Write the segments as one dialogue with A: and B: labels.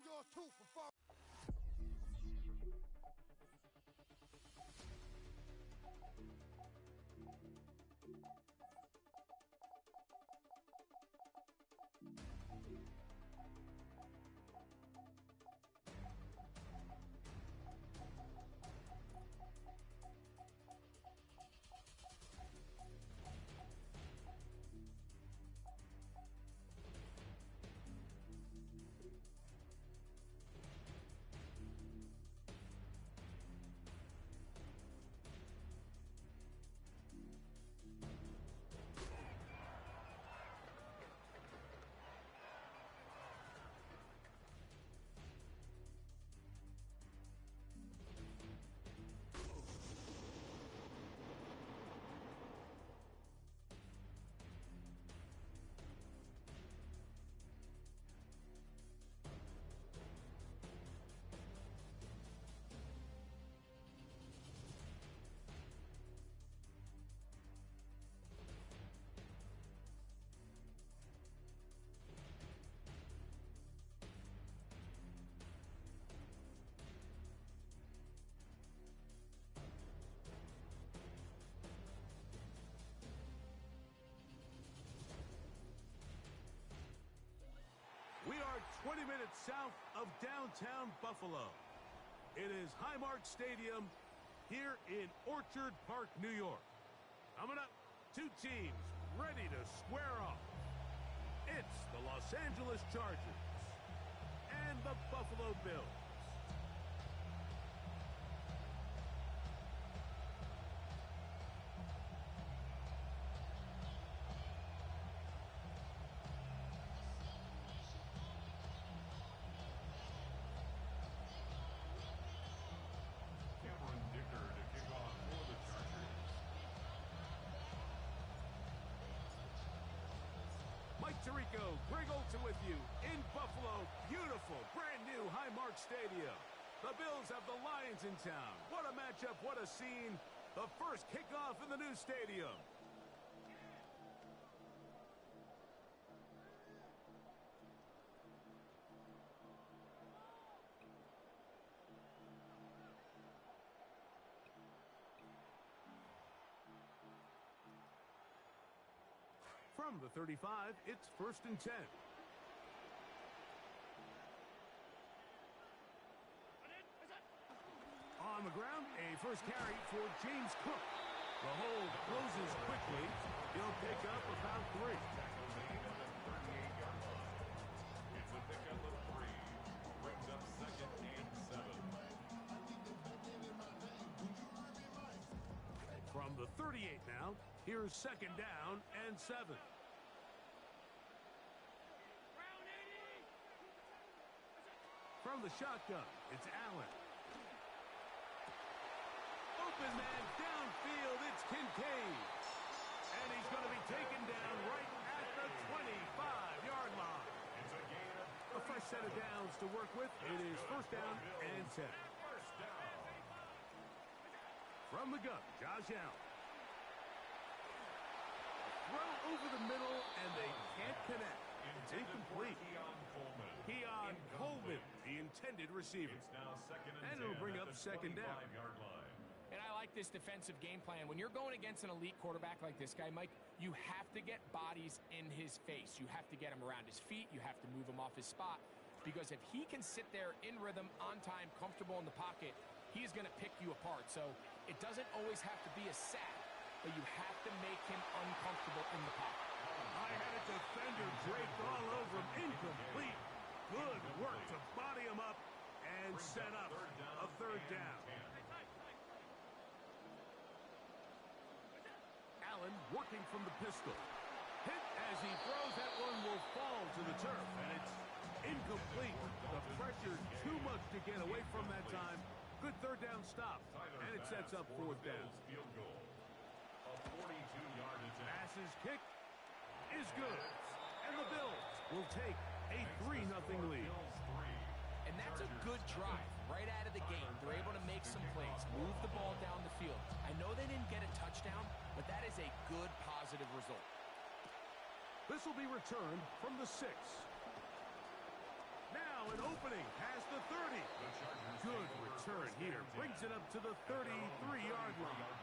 A: them yours too for far.
B: We are 20 minutes south of downtown Buffalo. It is Highmark Stadium here in Orchard Park, New York. Coming up, two teams ready to square off. It's the Los Angeles Chargers and the Buffalo Bills. Mike Tirico, Greg Olson with you in Buffalo. Beautiful, brand new Highmark Stadium. The Bills have the Lions in town. What a matchup, what a scene. The first kickoff in the new stadium. From the 35, it's 1st and 10. On the ground, a first carry for James Cook. The hold closes quickly. He'll pick up about 3.
C: It's a pickup of 3. Brings up 2nd and 7.
B: From the 38 now, here's 2nd down and 7. From the shotgun, it's Allen. Open man downfield, it's Kincaid. And he's going to be taken down right at the 25-yard line. A fresh set of downs to work with. It is 1st down and 10. From the gun, Josh Allen. Throw over the middle, and they can't connect. It's incomplete. Keon Coleman, the intended receiver. And it'll bring up 2nd down.
D: And I like this defensive game plan. When you're going against an elite quarterback like this guy, Mike, you have to get bodies in his face. You have to get him around his feet. You have to move him off his spot. Because if he can sit there in rhythm, on time, comfortable in the pocket, he's going to pick you apart. So it doesn't always have to be a sack, but you have to make him uncomfortable in the pocket.
B: I had a defender draped all over him. Incomplete. Good work to body him up and set up a 3rd down. Allen working from the pistol. Hit as he throws. That one will fall to the turf, and it's incomplete. The pressure too much to get away from that time. Good 3rd down stop, and it sets up 4th down. Pass is kicked is good, and the Bills will take a 3-0 lead.
D: And that's a good drive right out of the gate. They're able to make some plays, move the ball down the field. I know they didn't get a touchdown, but that is a good, positive result.
B: This will be returned from the 6. Now now an opening past the 30. Good return here. Brings it up to the 33-yard line.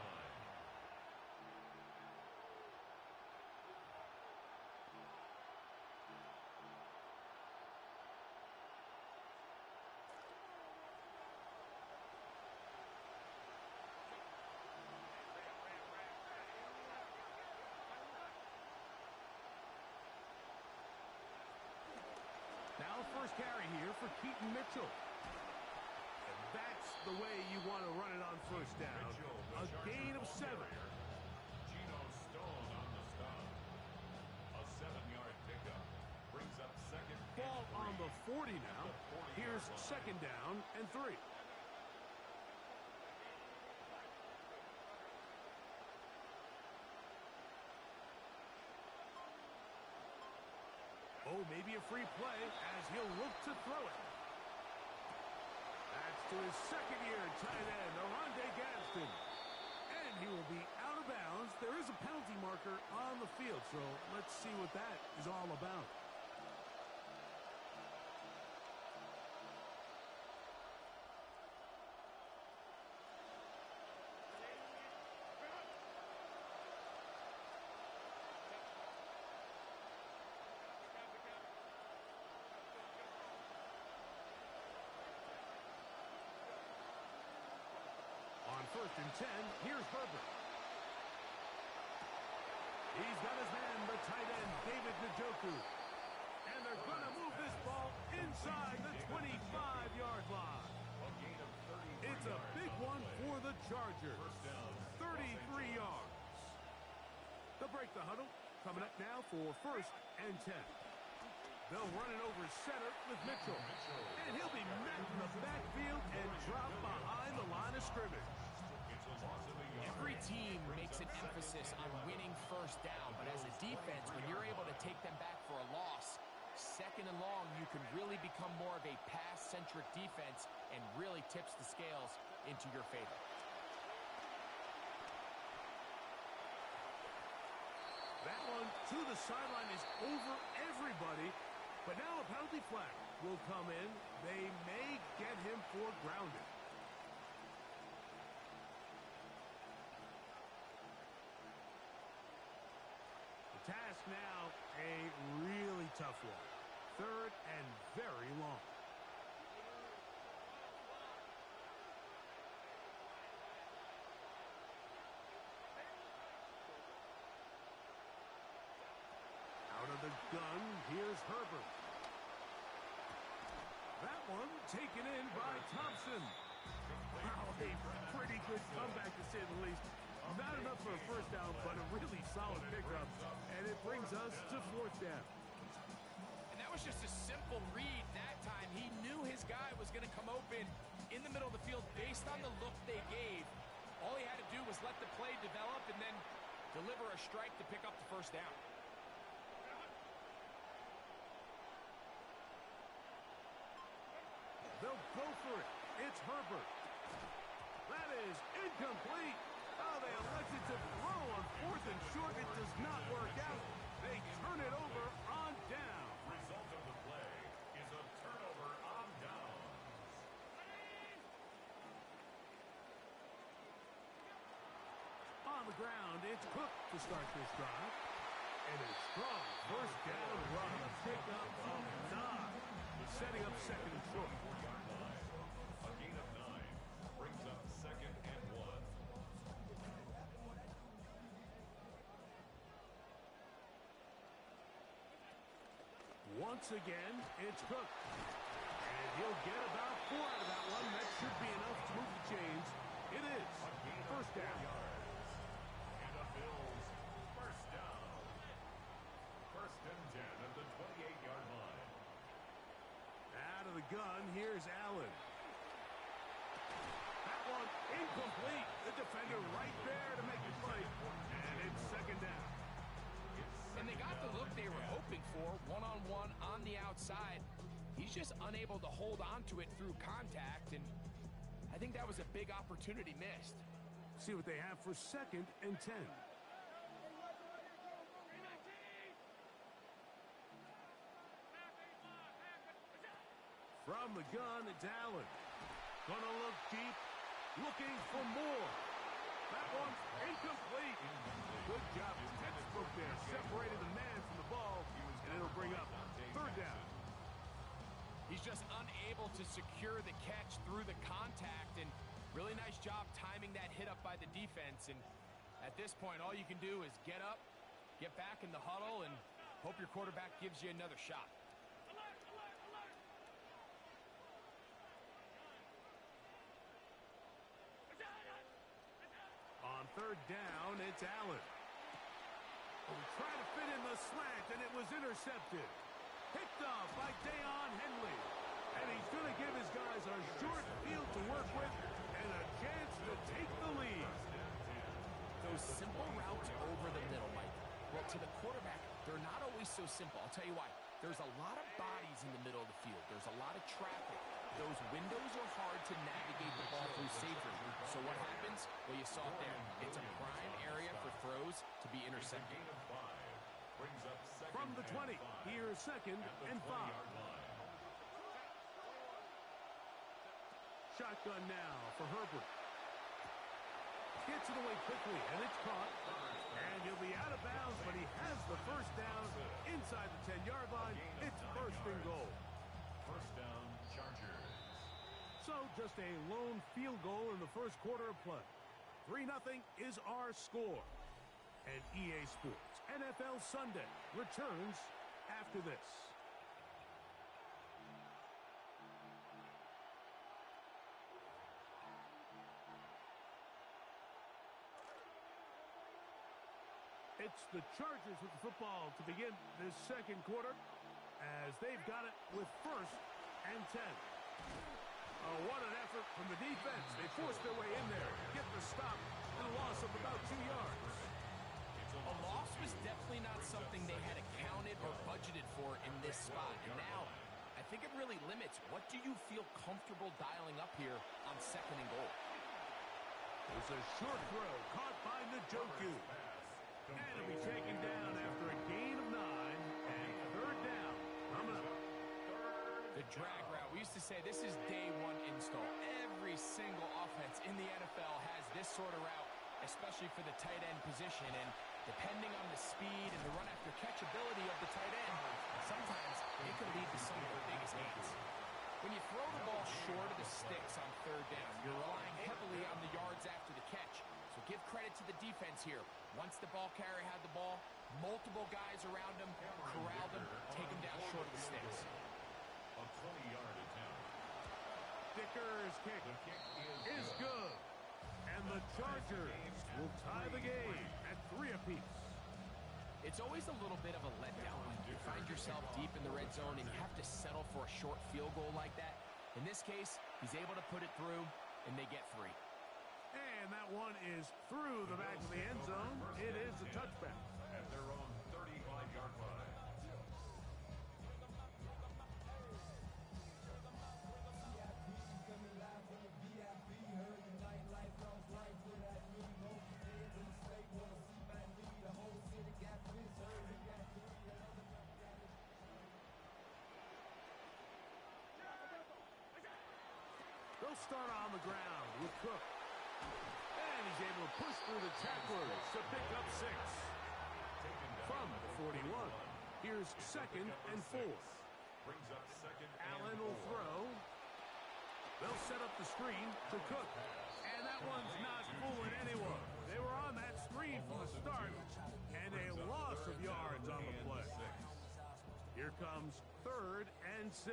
B: Now first carry here for Keaton Mitchell. And that's the way you want to run it on first down. A gain of 7.
C: Geno Stone on the stop. A 7-yard pickup brings up second.
B: Ball on the 40 now. Here's second down and 3. Oh, maybe a free play as he'll look to throw it. That's to his second-year tight end, Oronde Gadsden. And he will be out of bounds. There is a penalty marker on the field, so let's see what that is all about. First and 10, here's Herbert. He's got his man, the tight end, David Njoku. And they're going to move this ball inside the 25-yard line. It's a big one for the Chargers. 33 yards. They'll break the huddle. Coming up now for first and 10. They'll run it over center with Mitchell. And he'll be met in the backfield and drop behind the line of scrimmage.
D: Every team makes an emphasis on winning first down, but as a defense, when you're able to take them back for a loss, second and long, you can really become more of a pass-centric defense and really tips the scales into your favor.
B: That one to the sideline is over everybody, but now a penalty flag will come in. They may get him for grounding. Task now, a really tough one. Third and very long. Out of the gun, here's Herbert. That one taken in by Thompson. Wow, a pretty good comeback to say the least. Not enough for a first down, but a really solid pickup. And it brings us to fourth down.
D: And that was just a simple read that time. He knew his guy was going to come open in the middle of the field based on the look they gave. All he had to do was let the play develop and then deliver a strike to pick up the first down.
B: They'll go for it. It's Herbert. That is incomplete. Oh, they elected to throw on fourth and short. It does not work out. They turn it over on down.
C: Result of the play is a turnover on downs.
B: On the ground, it's Cook to start this drive. And a strong first down run. A pickup of 9. Setting up second and short.
C: A gain of 9 brings up second and 1.
B: Once again, it's Cook. And he'll get about 4 out of that one. That should be enough to move the chains. It is. First down.
C: And the Bills first down. First and 10 at the 28-yard line.
B: Out of the gun, here's Allen. That one incomplete. The defender right there to make it play. And it's second down.
D: And they got the look they were hoping for, one-on-one on the outside. He's just unable to hold on to it through contact, and I think that was a big opportunity missed.
B: See what they have for second and 10. From the gun, it's Allen. Gonna look deep, looking for more. That one's incomplete. Good job, textbook there, separating the man from the ball, and it'll bring up third down.
D: He's just unable to secure the catch through the contact, and really nice job timing that hit up by the defense. And at this point, all you can do is get up, get back in the huddle, and hope your quarterback gives you another shot.
B: On third down, it's Allen. Trying to fit in the slant, and it was intercepted. Picked off by Deion Henley. And he's going to give his guys a short field to work with and a chance to take the lead.
D: Those simple routes over the middle, Mike. Well, to the quarterback, they're not always so simple. I'll tell you why. There's a lot of bodies in the middle of the field. There's a lot of traffic. Those windows are hard to navigate the ball through safely. So what happens? Well, you saw it there. It's a prime area for throws to be intercepted.
B: From the 20, here's second and 5. Shotgun now for Herbert. Gets it away quickly, and it's caught. And he'll be out of bounds, but he has the first down inside the 10-yard line. It's first and goal.
C: First down, Chargers.
B: So just a lone field goal in the first quarter of play. 3-0 is our score. And EA Sports NFL Sunday returns after this. It's the Chargers with the football to begin this second quarter as they've got it with first and 10. Oh, what an effort from the defense. They forced their way in there, get the stop, and a loss of about 2 yards.
D: A loss was definitely not something they had accounted or budgeted for in this spot. And now, I think it really limits what do you feel comfortable dialing up here on second and goal.
B: It's a short throw caught by Njoku. And it'll be taken down after a gain of 9 and third down. Coming up.
D: The drag route. We used to say this is day one install. Every single offense in the NFL has this sort of route, especially for the tight end position. And depending on the speed and the run after catch ability of the tight end, sometimes it can lead to some of the biggest gains. When you throw the ball short of the sticks on third down, you're relying heavily on the yards after the catch. So give credit to the defense here. Once the ball carrier had the ball, multiple guys around him, corralled him, take him down short of the sticks.
C: A 20-yard attempt.
B: Dicker's kick is good. And the Chargers will tie the game at 3 apiece.
D: It's always a little bit of a letdown when you find yourself deep in the red zone and you have to settle for a short field goal like that. In this case, he's able to put it through, and they get 3.
B: And that one is through the back of the end zone. It is a touchback.
C: At their own 35-yard line.
B: They'll start on the ground with Cook. And he's able to push through the tacklers to pick up 6. From the 41, here's second and 4.
C: Brings up second and
B: Allen will
C: 4.
B: throw. They'll set up the screen to Cook. And that one's not fooling anyone. They were on that screen from the start. And a loss of yards on the play. Here comes third and 6.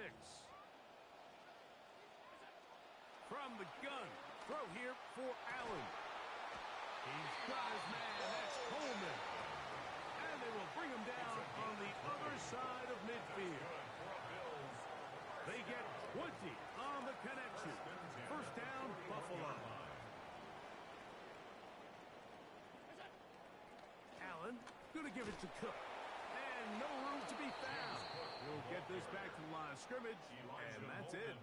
B: From the gun, throw here for Allen. He's got his man, that's Coleman. And they will bring him down on the other side of midfield. They get 20 on the connection. First down, Buffalo. Allen, gonna give it to Cook. And no room to be found. We'll get this back to the line of scrimmage, and that's it.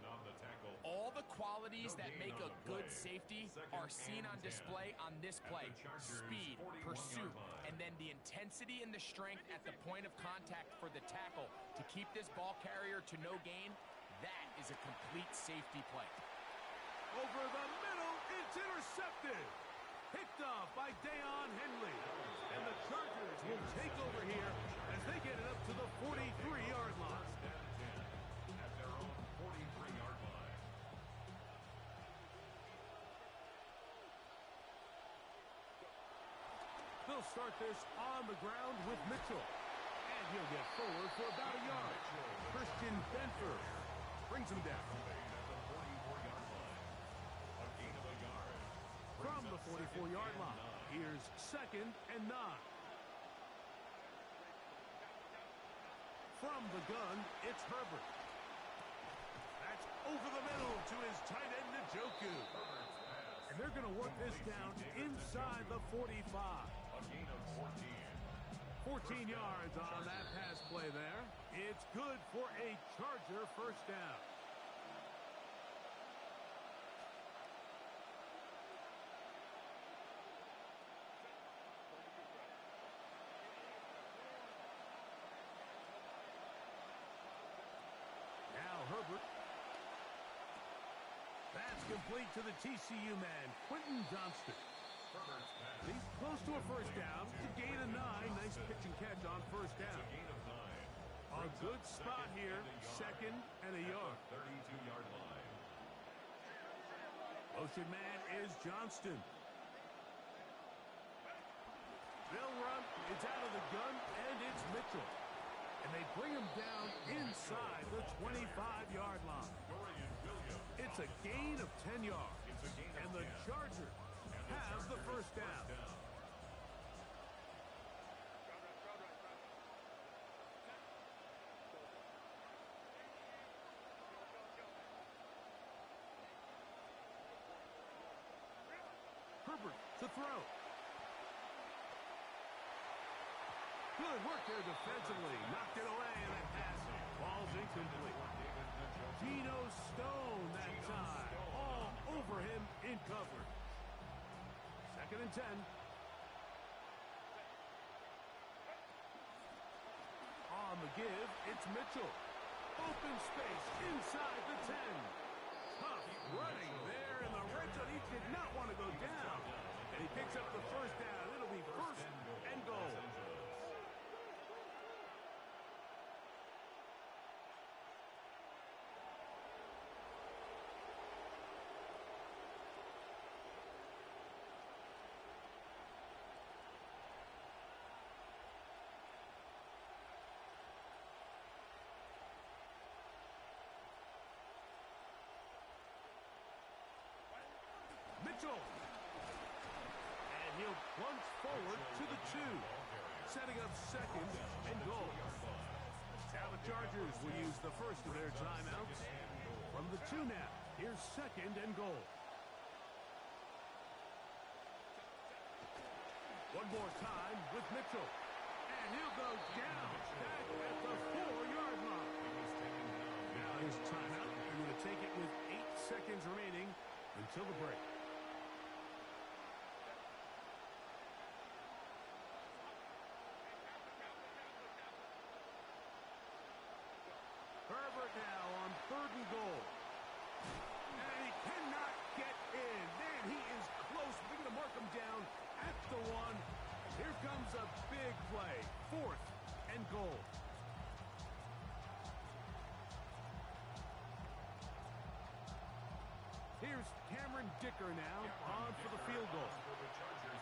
D: All the qualities that make a good safety are seen on display on this play. Speed, pursuit, and then the intensity and the strength at the point of contact for the tackle to keep this ball carrier to no gain. That is a complete safety play.
B: Over the middle, it's intercepted. Picked off by Deion Henley. And the Chargers will take over here as they get it up to the 43-yard line.
C: At their own 43-yard line.
B: They'll start this on the ground with Mitchell. And he'll get forward for about a yard. Christian Benford brings him down. From the 44-yard line, here's 2nd and 9. From the gun, it's Herbert. That's over the middle to his tight end, Njoku. And they're going to work this down inside the 45.
C: A gain of 14.
B: 14 yards on that pass play there. It's good for a Charger first down. Now Herbert. That's complete to the TCU man, Quentin Johnston. He's close to a first down. It's a gain of 9. Nice pitch and catch on first down. A good spot here. 2nd and a yard.
C: 32-yard line.
B: Motion man is Johnston. They'll run. It's out of the gun, and it's Mitchell. And they bring him down inside the 25-yard line. It's a gain of 10 yards. And the Chargers have the first down. Herbert to throw. Good work there defensively. Knocked it away, and that pass ball's incomplete. Geno Stone that time. All over him in coverage. 2nd and 10. On the give, it's Mitchell. Open space inside the 10. Tough running there in the red zone. He did not want to go down. And he picks up the first down. It'll be 1st and goal. Mitchell. And he'll plunge forward to the 2. Setting up 2nd and goal. Now the Chargers will use the first of their timeouts. From the 2 now. Here's 2nd and goal. One more time with Mitchell. And he'll go down back at the 4-yard line. Now his timeout. They're going to take it with 8 seconds remaining until the break. Herbert now on 3rd and goal. And he cannot get in. Man, he is close. They're going to mark him down at the 1. Here comes a big play. 4th and goal. Here's Cameron Dicker now on for the field goal.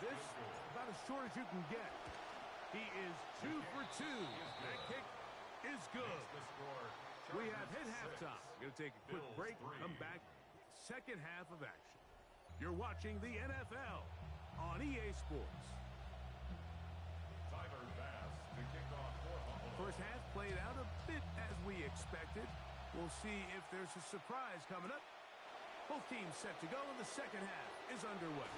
B: This about as short as you can get. He is 2 for 2. That kick is good. We have hit halftime. Going to take a quick break. Come back. 2nd half of action. You're watching the NFL on EA Sports. First half played out a bit as we expected. We'll see if there's a surprise coming up. Both teams set to go, and the 2nd half is underway.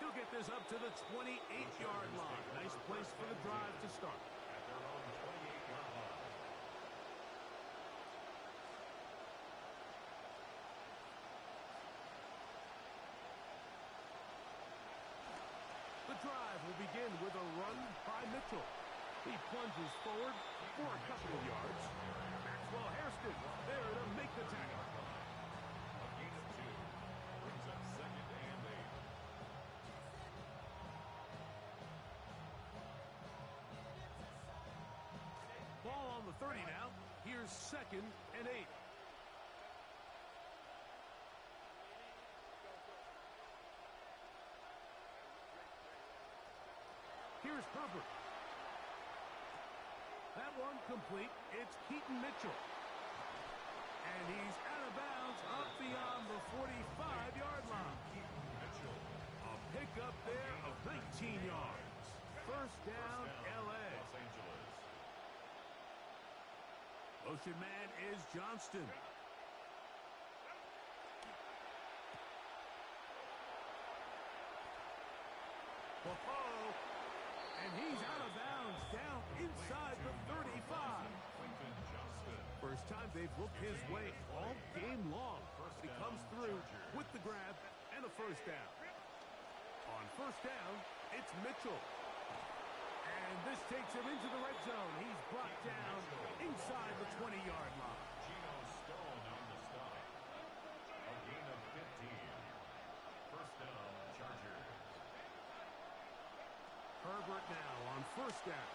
B: He'll get this up to the 28-yard line. Nice place for the drive to start. The drive will begin with a run by Mitchell. He plunges forward for a couple of yards. That's Well, Hairston there to make the tackle.
C: A gain of 2 brings up 2nd and 8.
B: Ball on the 30 now. Here's 2nd and 8. Here's Herbert. That one complete. It's Keaton Mitchell. And he's out of bounds up beyond the 45-yard line.
C: Keaton Mitchell.
B: A pickup there of 19 yards. First down, L.A.
C: Los Angeles.
B: Motion man is Johnston. Whoa! And he's out of bounds down inside the 35.
C: Quentin Johnston.
B: First time they've looked his way all game long. He comes through with the grab and a first down. On first down, it's Mitchell. And this takes him into the red zone. He's brought down inside the 20-yard line.
C: Geno Stone on the stop. A gain of 15. First down, Chargers.
B: Herbert now on first down.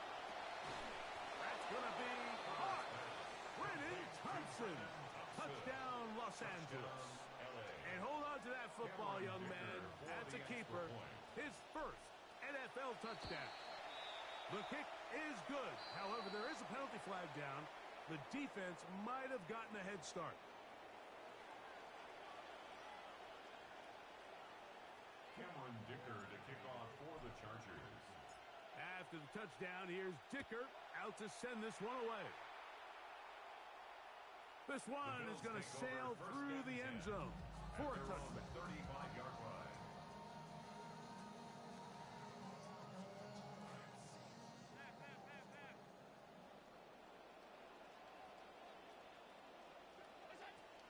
B: That's going to be caught. Brennan Thompson. Touchdown, Los Angeles. And hold on to that football, young man. That's a keeper. His first NFL touchdown. The kick is good. However, there is a penalty flag down. The defense might have gotten a head start.
C: Cameron Dicker to kick off for the Chargers.
B: After the touchdown, here's Dicker out to send this one away. This one is going to sail through the end zone for a touchdown.
C: 35-yard line.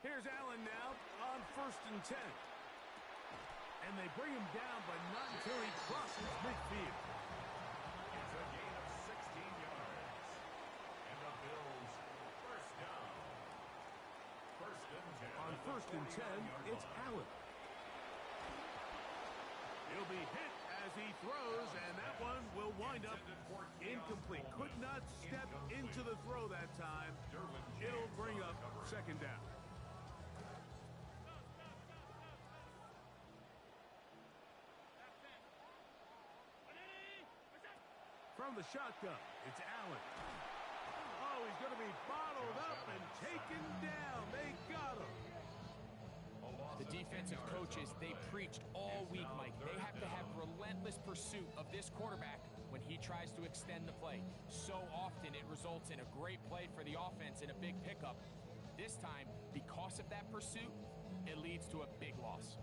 B: Here's Allen now on 1st and 10. And they bring him down, but not until he crosses midfield.
C: It's a gain of 16 yards. And the Bills first down. First and 10.
B: On 1st and 10, it's Allen. He'll be hit as he throws, and that one will wind up incomplete. Could not step into the throw that time. It'll bring up 2nd down. From the shotgun, it's Allen. Oh, he's going to be bottled up and taken down. They got him.
D: The defensive coaches, they preached all week, Mike. They have to have relentless pursuit of this quarterback when he tries to extend the play. So often it results in a great play for the offense and a big pickup. This time, because of that pursuit, it leads to a big loss.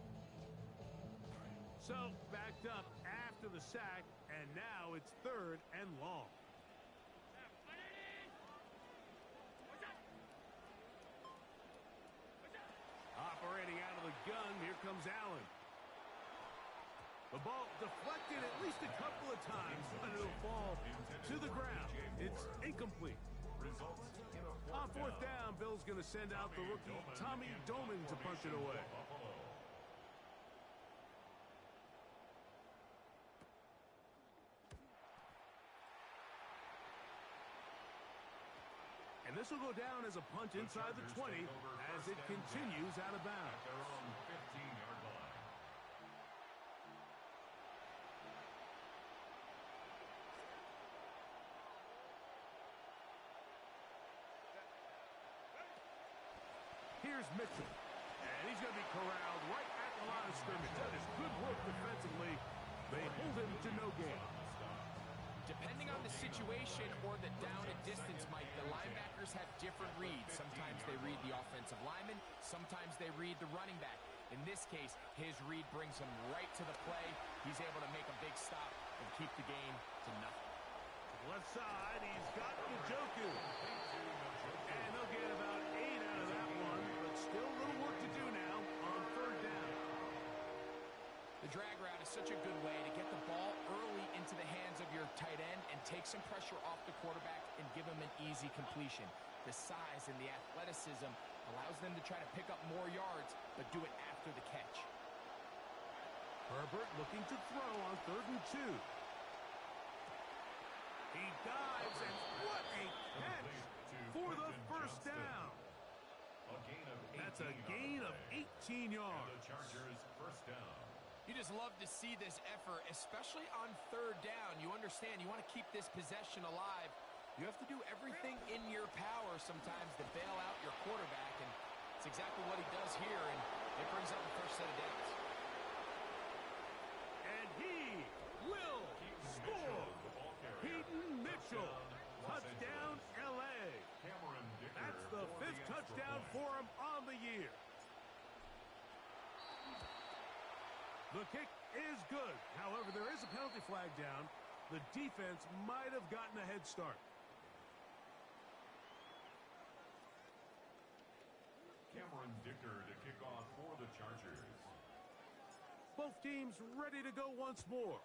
B: So, backed up after the sack, and now it's 3rd and long. Operating out of the gun, here comes Allen. The ball deflected at least a couple of times, but it'll fall to the ground. It's incomplete. On 4th down, Bill's going to send out the rookie Tommy Doman to punch it away. And this will go down as a punt inside the 20 as it continues out of bounds.
C: Their own 15-yard line.
B: Here's Mitchell. And he's going to be corralled right at the line of scrimmage. That is good work defensively. They hold him to no gain.
D: Depending on the situation or the down and distance, Mike, the linebackers have different reads. Sometimes they read the offensive lineman. Sometimes they read the running back. In this case, his read brings him right to the play. He's able to make a big stop and keep the game to nothing.
B: Left side, he's got Njoku. And they'll get about 8 out of that one, but still a little work to do now on 3rd down.
D: The drag route is such a good way to get the ball early into the hands of your your tight end and take some pressure off the quarterback and give him an easy completion. The size and the athleticism allows them to try to pick up more yards, but do it after the catch.
B: Herbert looking to throw on 3rd and 2. He dives, and what a catch for the first down. That's a gain of 18 yards.
C: The Chargers first down.
D: You just love to see this effort, especially on 3rd down. You understand, you want to keep this possession alive. You have to do everything in your power sometimes to bail out your quarterback, and it's exactly what he does here, and it brings up the first set of downs.
B: And he will score. Keaton Mitchell, touchdown L.A. That's the 5th touchdown for him on the year. The kick is good. However, there is a penalty flag down. The defense might have gotten a head start.
C: Cameron Dicker to kick off for the Chargers.
B: Both teams ready to go once more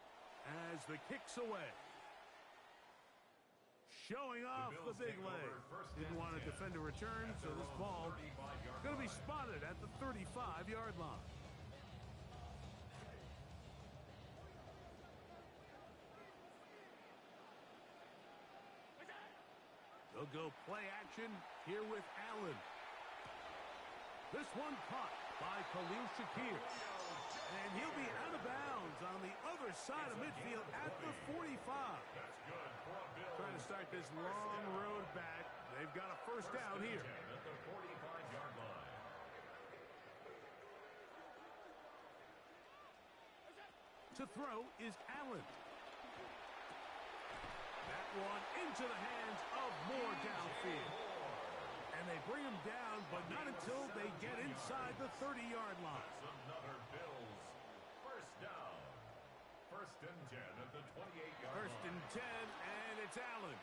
B: as the kick's away. Showing off the big leg. Didn't want to defend a return, so this ball is going to be spotted at the 35-yard line. They'll go play action here with Allen. This one caught by Khalil Shakir. And he'll be out of bounds on the other side of midfield at the 45. Trying to start this long road back. They've got a first down here.
C: At the 45-yard line.
B: To throw is Allen. That one into the hands of Moore downfield. And they bring him down, but not until they get inside the 30-yard line.
C: Another Bills first down. 1st and 10 at the 28-yard line.
B: 1st and 10, and it's Allen.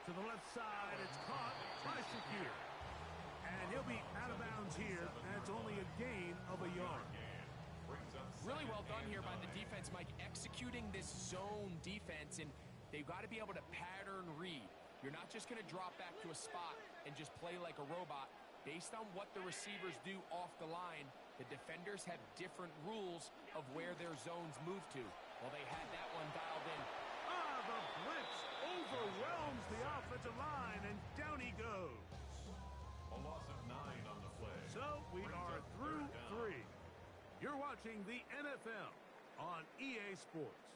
B: To the left side, it's caught by Shakir. And he'll be out of bounds here. That's only a gain of a yard.
D: Really well done here by the defense, Mike, executing this zone defense, and they've got to be able to pattern read. You're not just going to drop back to a spot and just play like a robot. Based on what the receivers do off the line, the defenders have different rules of where their zones move to. Well, they had that one dialed in.
B: The blitz overwhelms the offensive line, and down he goes.
C: A loss of 9 on the play.
B: So we are through 3. You're watching the NFL on EA Sports.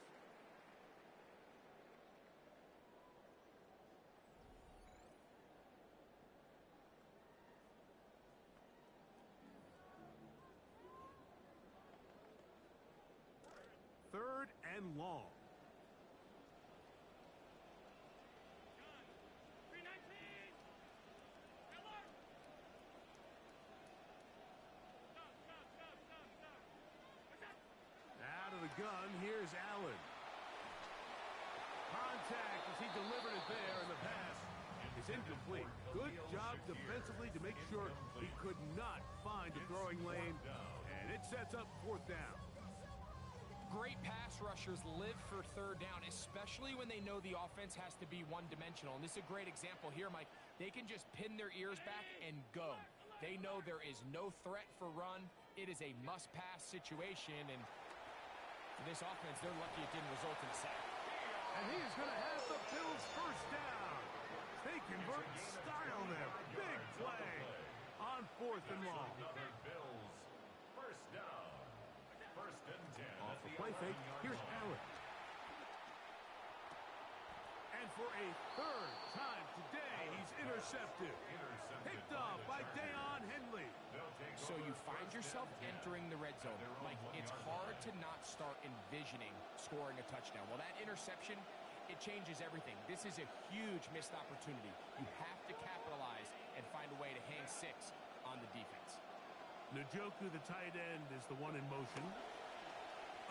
B: Third and long. Out of the gun, here's Allen. Contact as he delivered it there, and the pass is incomplete. Good job defensively to make sure he could not find a throwing lane, and it sets up 4th down.
D: Great pass rushers live for 3rd down, especially when they know the offense has to be one-dimensional. And this is a great example here, Mike. They can just pin their ears back and go. They know there is no threat for run. It is a must-pass situation, and for this offense, they're lucky it didn't result in a sack.
B: And he is going to have the Bills first down. They convert style there. Big play on 4th and long.
C: Another Bills first down. 1st and 10.
B: Off the play fake, here's Allen. And for a 3rd time today, he's intercepted. Picked off by Deion Henley.
D: So you find yourself entering the red zone. Like, it's hard to not start envisioning scoring a touchdown. Well, that interception, it changes everything. This is a huge missed opportunity. You have to capitalize and find a way to hang 6 on the defense.
B: Njoku, the tight end, is the one in motion.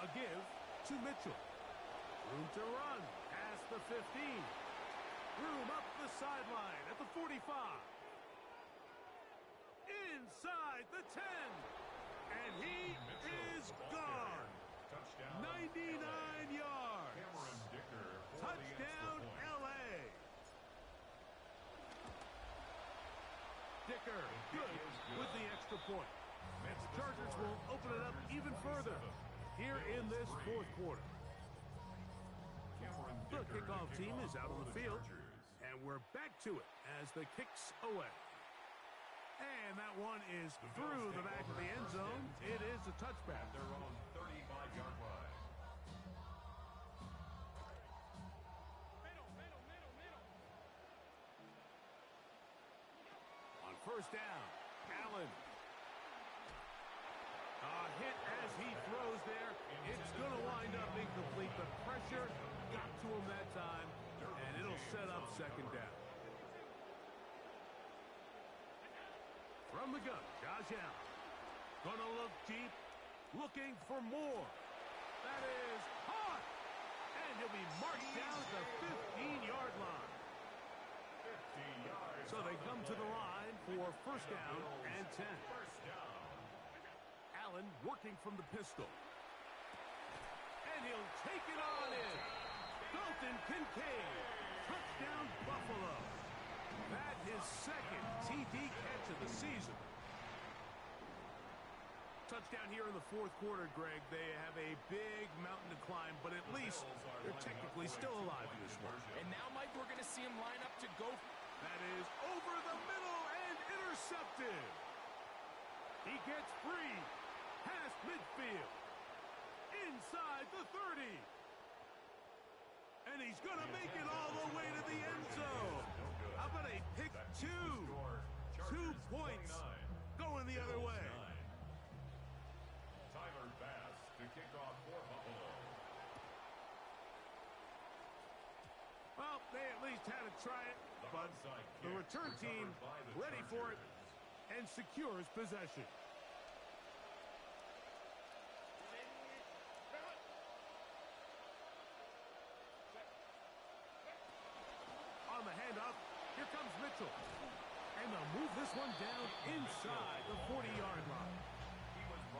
B: A give to Mitchell. Room to run past the 15. Room up the sideline at the 45. Inside the 10. And he is gone.
C: Touchdown,
B: 99
C: LA.
B: yards.
C: Cameron Dicker for
B: Touchdown,
C: the extra point.
B: LA. Dicker, good with the extra point. Chargers will open it up even further here in this fourth quarter. The kickoff team is out on the field, and we're back to it as the kick's away. And that one is through the back of the end zone. It is a touchback.
C: At their own 35-yard line.
B: On first down, Allen. A hit as he throws there. It's going to wind up incomplete. The pressure got to him that time, and it'll set up second down. From the gun, Josh Allen. Gonna look deep, looking for more. That is caught. And he'll be marked down at the 15-yard line.
C: 50 yards.
B: So they come to the line for first down and 10.
C: First down.
B: Allen working from the pistol. And he'll take it on in. Dalton Kincaid. Touchdown, Buffalo. That his second TD catch of the season. Touchdown here in the fourth quarter, Greg. They have a big mountain to climb, but at least they're technically still alive in this one.
D: And now, Mike, we're going to see him line up to go.
B: That is over the middle and intercepted. He gets free. Past midfield. Inside the 30. And he's going to make it all the way to the end zone. How about a pick two? 2 points going the other way.
C: Tyler Bass to kick off for Buffalo.
B: Well, they at least had to try it, but the return team ready for it and secures possession. On the handoff, here comes Mitchell. And they'll move this one down inside the 40-yard line.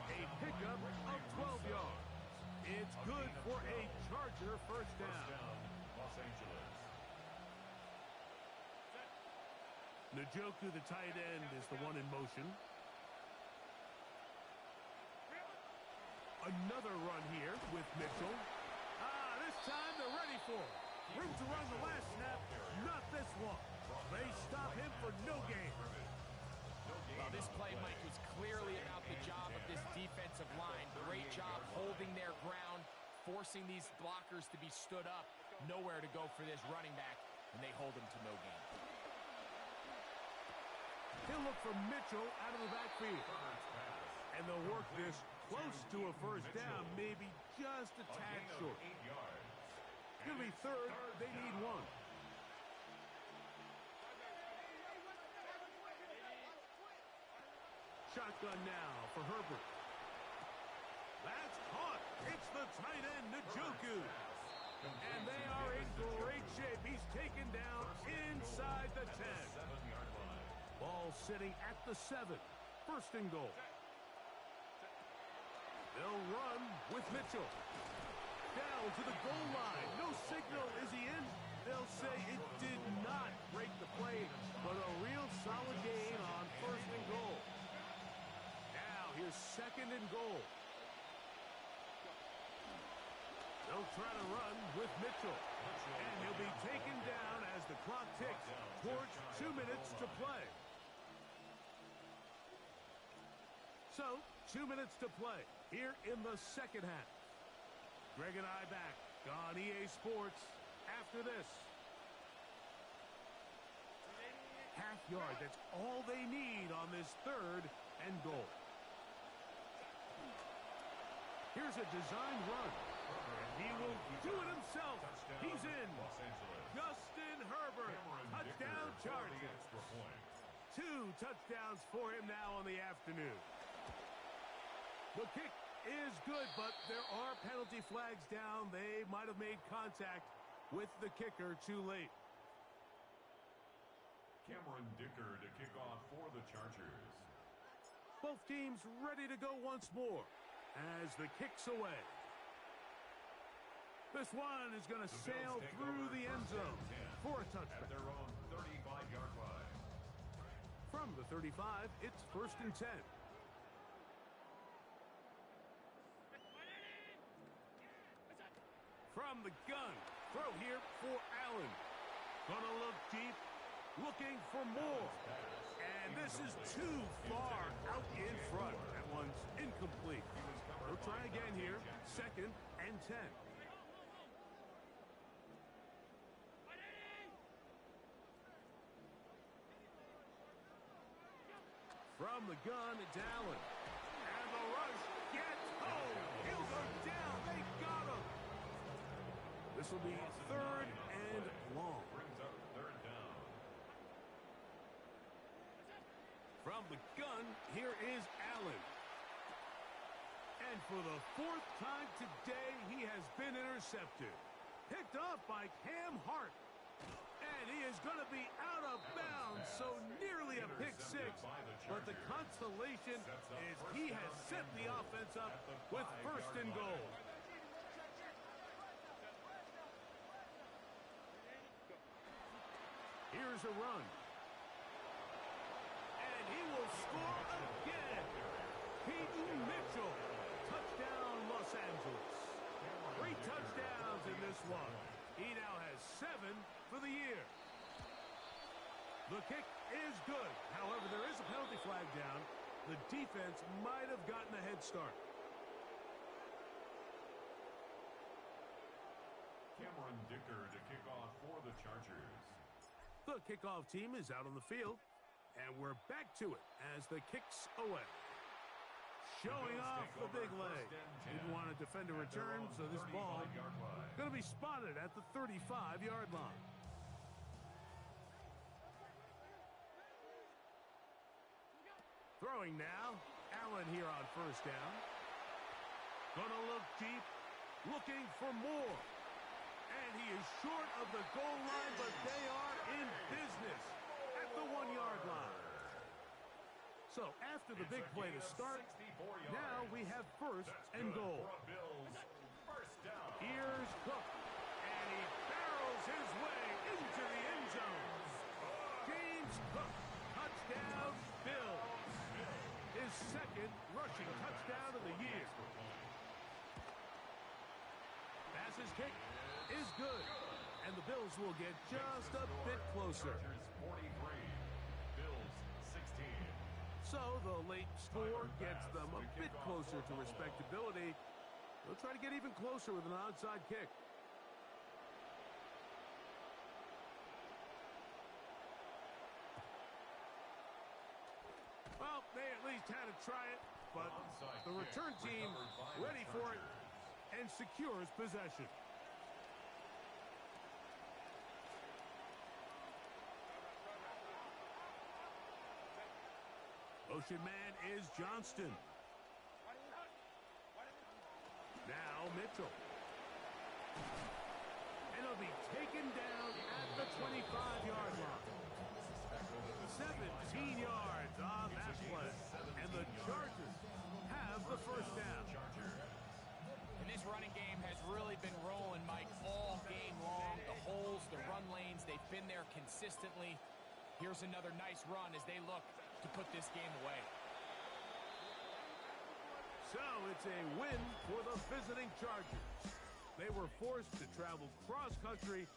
B: A pickup of 12 yards. It's good for a Charger first down.
C: Los Angeles.
B: Njoku, the tight end, is the one in motion. Another run here with Mitchell. This time they're ready for it. Room to run the last snap, not this one. They stop him for no gain.
D: Well, this play, Mike, was clearly about the job of this defensive line. Great job holding their ground, forcing these blockers to be stood up. Nowhere to go for this running back, and they hold him to no gain.
B: He'll look for Mitchell out of the backfield. And they'll work this close to a first down, maybe just a tad short. It's going to be third. They need one. Shotgun now for Herbert. That's caught. It's the tight end, Njoku. And they are in great shape. He's taken down inside the 10. Ball sitting at the 7. First and goal. They'll run with Mitchell. Down to the goal line. No signal. Is he in? They'll say it did not break the play, but a real solid gain on first and goal. Now here's second and goal. They'll try to run with Mitchell. And he'll be taken down as the clock ticks towards 2 minutes to play. So, 2 minutes to play here in the second half. Greg and I back on EA Sports after this. Half yard, that's all they need on this third and goal. Here's a design run. He will do it himself. He's in. Justin Herbert. Touchdown Chargers. 2 touchdowns for him now on the afternoon. The kick is good, but there are penalty flags down. They might have made contact with the kicker too late.
C: Cameron Dicker to kick off for the Chargers.
B: Both teams ready to go once more as the kick's away. This one is going to sail through the end zone for a touchdown.
C: At their own 35-yard line.
B: From the 35, it's 1st and 10. From the gun, throw here for Allen. Gonna look deep, looking for more. And this is too far out in front. That one's incomplete. We'll try again here, 2nd and 10. From the gun, it's Allen. And the rush gets home. He'll go down. They got him. This will be 3rd and long.
C: Brings up 3rd down.
B: From the gun, here is Allen. And for the 4th time today, he has been intercepted. Picked up by Cam Hart. And he is going to be out of bounds, so nearly a pick 6. But the consolation is he has set the offense up with 1st and goal. Here's a run. And he will score again. Peyton Mitchell. Touchdown, Los Angeles. 3 touchdowns in this one. He now has 7 for the year. The kick is good. However, there is a penalty flag down. The defense might have gotten a head start.
C: Cameron Dicker to kick off for the Chargers.
B: The kickoff team is out on the field, and we're back to it as the kick's away. Showing off the big leg. Didn't want to defend a return, so this ball going to be spotted at the 35-yard line. Throwing now. Allen here on 1st down. Gonna look deep. Looking for more. And he is short of the goal line, but they are in business at the 1-yard line. So after the big play to start, now we have 1st and goal. Here's Cook. And he barrels his way into the end zone. James Cook. Touchdown, Bills. His 2nd rushing touchdown of the year. Passes kick is good. And the Bills will get just a bit closer.
C: 43, Bills 16.
B: So the late score gets them a bit closer to respectability. They'll try to get even closer with an onside kick. Well, they at least had to try it, but the return team ready for it and secures possession. Motion man is Johnston. Now Mitchell. And he'll be taken down at the 25-yard line. 17 yards on that play. And the Chargers have the 1st down.
D: And this running game has really been rolling, Mike, all game long. The holes, the run lanes, they've been there consistently. Here's another nice run as they look to put this game away.
B: So it's a win for the visiting Chargers. They were forced to travel cross-country